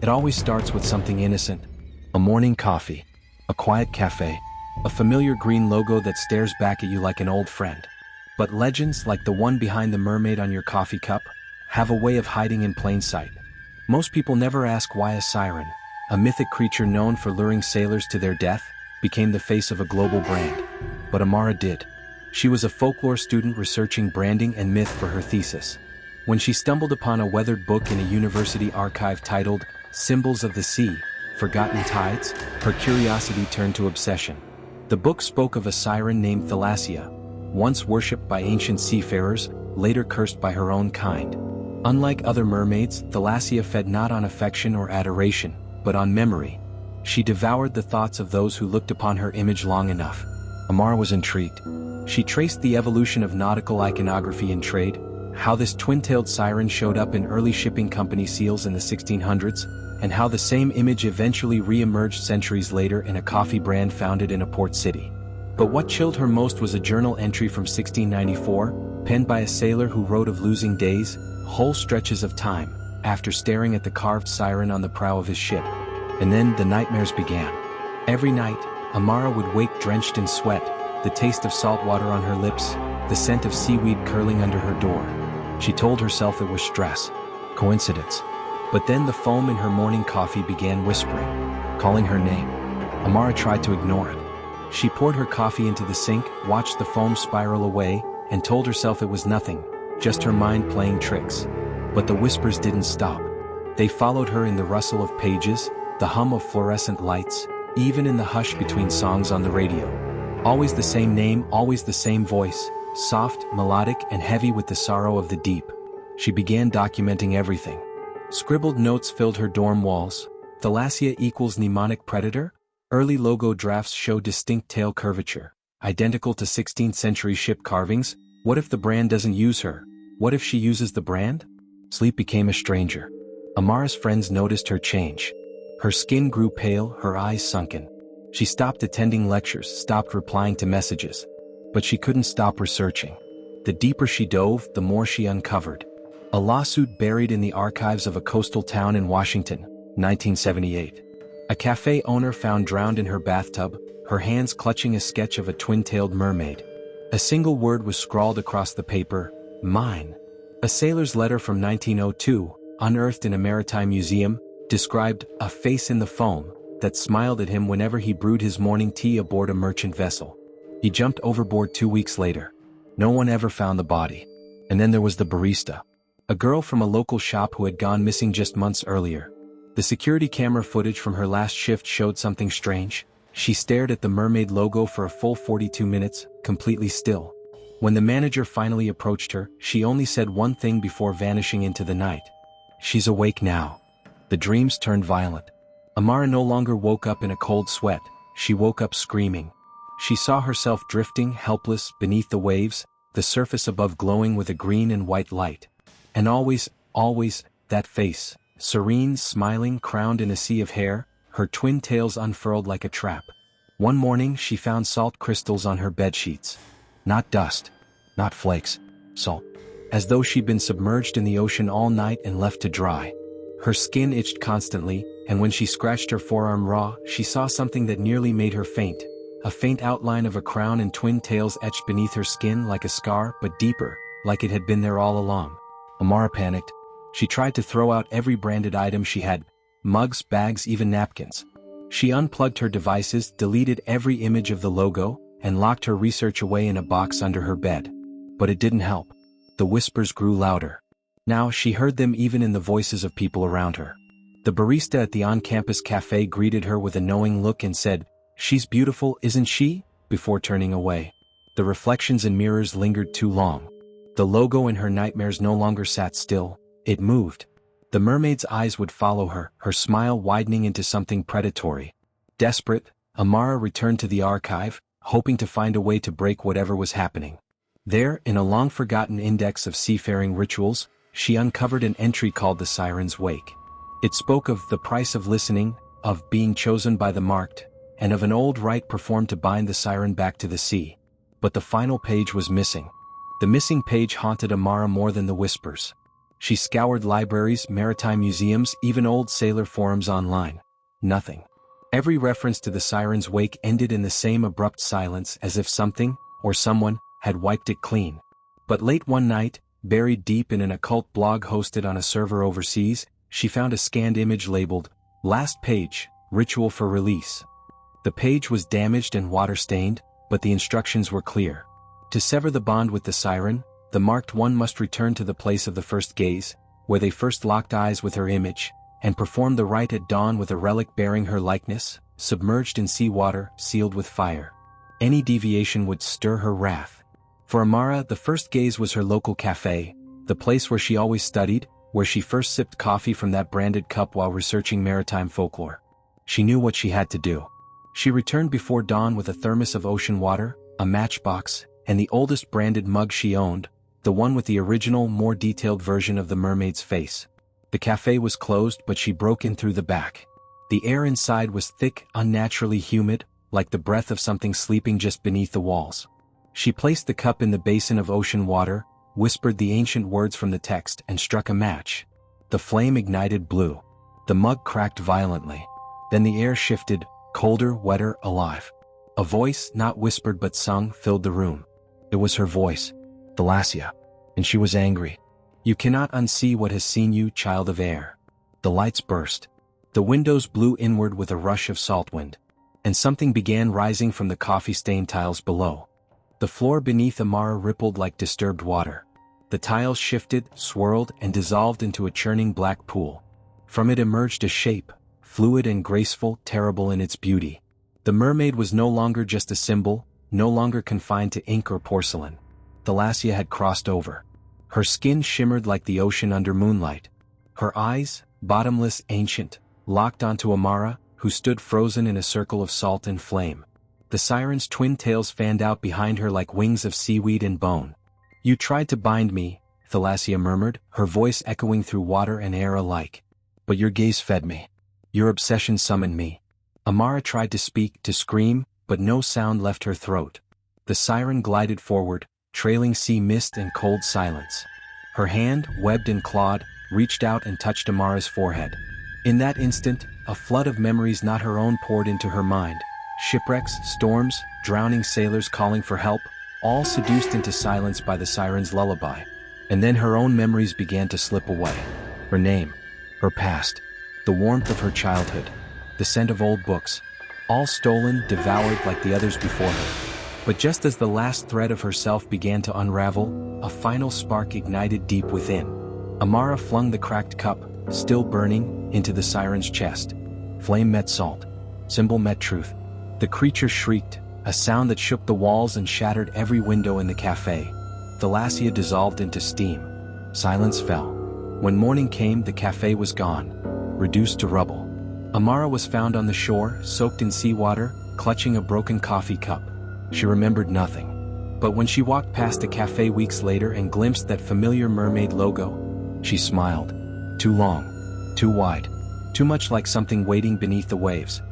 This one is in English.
It always starts with something innocent. A morning coffee. A quiet cafe. A familiar green logo that stares back at you like an old friend. But legends, like the one behind the mermaid on your coffee cup, have a way of hiding in plain sight. Most people never ask why a siren, a mythic creature known for luring sailors to their death, became the face of a global brand. But Amara did. She was a folklore student researching branding and myth for her thesis. When she stumbled upon a weathered book in a university archive titled Symbols of the Sea, Forgotten Tides, her curiosity turned to obsession. The book spoke of a siren named Thalassia, once worshipped by ancient seafarers, later cursed by her own kind. Unlike other mermaids, Thalassia fed not on affection or adoration, but on memory. She devoured the thoughts of those who looked upon her image long enough. Amara was intrigued. She traced the evolution of nautical iconography in trade, how this twin-tailed siren showed up in early shipping company seals in the 1600s, and how the same image eventually re-emerged centuries later in a coffee brand founded in a port city. But what chilled her most was a journal entry from 1694, penned by a sailor who wrote of losing days, whole stretches of time, after staring at the carved siren on the prow of his ship. And then the nightmares began. Every night, Amara would wake drenched in sweat, the taste of salt water on her lips, the scent of seaweed curling under her door. She told herself it was stress, coincidence. But then the foam in her morning coffee began whispering, calling her name. Amara tried to ignore it. She poured her coffee into the sink, watched the foam spiral away, and told herself it was nothing, just her mind playing tricks. But the whispers didn't stop. They followed her in the rustle of pages, the hum of fluorescent lights, even in the hush between songs on the radio. Always the same name, always the same voice, soft, melodic, and heavy with the sorrow of the deep. She began documenting everything. Scribbled notes filled her dorm walls. Thalassia equals mnemonic predator? Early logo drafts show distinct tail curvature, identical to 16th century ship carvings. What if the brand doesn't use her? What if she uses the brand? Sleep became a stranger. Amara's friends noticed her change. Her skin grew pale, her eyes sunken. She stopped attending lectures, stopped replying to messages. But she couldn't stop researching. The deeper she dove, the more she uncovered. A lawsuit buried in the archives of a coastal town in Washington, 1978. A cafe owner found drowned in her bathtub, her hands clutching a sketch of a twin-tailed mermaid. A single word was scrawled across the paper, mine. A sailor's letter from 1902, unearthed in a maritime museum, described a face in the foam that smiled at him whenever he brewed his morning tea aboard a merchant vessel. He jumped overboard 2 weeks later. No one ever found the body. And then there was the barista. A girl from a local shop who had gone missing just months earlier. The security camera footage from her last shift showed something strange. She stared at the Mermaid logo for a full 42 minutes, completely still. When the manager finally approached her, she only said one thing before vanishing into the night. She's awake now. The dreams turned violent. Amara no longer woke up in a cold sweat. She woke up screaming. She saw herself drifting, helpless, beneath the waves, the surface above glowing with a green and white light. And always, that face, serene, smiling, crowned in a sea of hair, her twin tails unfurled like a trap. One morning she found salt crystals on her bedsheets. Not dust, not flakes, salt. As though she'd been submerged in the ocean all night and left to dry. Her skin itched constantly, and when she scratched her forearm raw, she saw something that nearly made her faint. A faint outline of a crown and twin tails etched beneath her skin like a scar, but deeper, like it had been there all along. Amara panicked. She tried to throw out every branded item she had, mugs, bags, even napkins. She unplugged her devices, deleted every image of the logo, and locked her research away in a box under her bed. But it didn't help. The whispers grew louder. Now she heard them even in the voices of people around her. The barista at the on-campus cafe greeted her with a knowing look and said, "She's beautiful, isn't she?" before turning away. The reflections in mirrors lingered too long. The logo in her nightmares no longer sat still, it moved. The mermaid's eyes would follow her, her smile widening into something predatory. Desperate, Amara returned to the archive, hoping to find a way to break whatever was happening. There, in a long-forgotten index of seafaring rituals, she uncovered an entry called The Siren's Wake. It spoke of the price of listening, of being chosen by the marked, and of an old rite performed to bind the siren back to the sea. But the final page was missing. The missing page haunted Amara more than the whispers. She scoured libraries, maritime museums, even old sailor forums online. Nothing. Every reference to the siren's wake ended in the same abrupt silence, as if something, or someone, had wiped it clean. But late one night, buried deep in an occult blog hosted on a server overseas, she found a scanned image labeled, "Last Page, Ritual for Release." The page was damaged and water-stained, but the instructions were clear. To sever the bond with the siren, the marked one must return to the place of the first gaze, where they first locked eyes with her image, and perform the rite at dawn with a relic bearing her likeness, submerged in seawater, sealed with fire. Any deviation would stir her wrath. For Amara, the first gaze was her local cafe, the place where she always studied, where she first sipped coffee from that branded cup while researching maritime folklore. She knew what she had to do. She returned before dawn with a thermos of ocean water, a matchbox, and the oldest branded mug she owned, the one with the original, more detailed version of the mermaid's face. The cafe was closed, but she broke in through the back. The air inside was thick, unnaturally humid, like the breath of something sleeping just beneath the walls. She placed the cup in the basin of ocean water, whispered the ancient words from the text, and struck a match. The flame ignited blue. The mug cracked violently. Then the air shifted, colder, wetter, alive. A voice, not whispered but sung, filled the room. It was her voice, Thalassia. And she was angry. "You cannot unsee what has seen you, child of air." The lights burst. The windows blew inward with a rush of salt wind. And something began rising from the coffee-stained tiles below. The floor beneath Amara rippled like disturbed water. The tiles shifted, swirled, and dissolved into a churning black pool. From it emerged a shape, fluid and graceful, terrible in its beauty. The mermaid was no longer just a symbol, no longer confined to ink or porcelain. Thalassia had crossed over. Her skin shimmered like the ocean under moonlight. Her eyes, bottomless, ancient, locked onto Amara, who stood frozen in a circle of salt and flame. The siren's twin tails fanned out behind her like wings of seaweed and bone. "You tried to bind me," Thalassia murmured, her voice echoing through water and air alike. "But your gaze fed me. Your obsession summoned me." Amara tried to speak, to scream, but no sound left her throat. The siren glided forward, trailing sea mist and cold silence. Her hand, webbed and clawed, reached out and touched Amara's forehead. In that instant, a flood of memories not her own poured into her mind. Shipwrecks, storms, drowning sailors calling for help, all seduced into silence by the siren's lullaby. And then her own memories began to slip away. Her name, her past, the warmth of her childhood, the scent of old books, all stolen, devoured like the others before her. But just as the last thread of herself began to unravel, a final spark ignited deep within. Amara flung the cracked cup, still burning, into the siren's chest. Flame met salt. Symbol met truth. The creature shrieked, a sound that shook the walls and shattered every window in the cafe. Thalassia dissolved into steam. Silence fell. When morning came, the cafe was gone, reduced to rubble. Amara was found on the shore, soaked in seawater, clutching a broken coffee cup. She remembered nothing. But when she walked past the cafe weeks later and glimpsed that familiar mermaid logo, she smiled. Too long. Too wide. Too much like something waiting beneath the waves.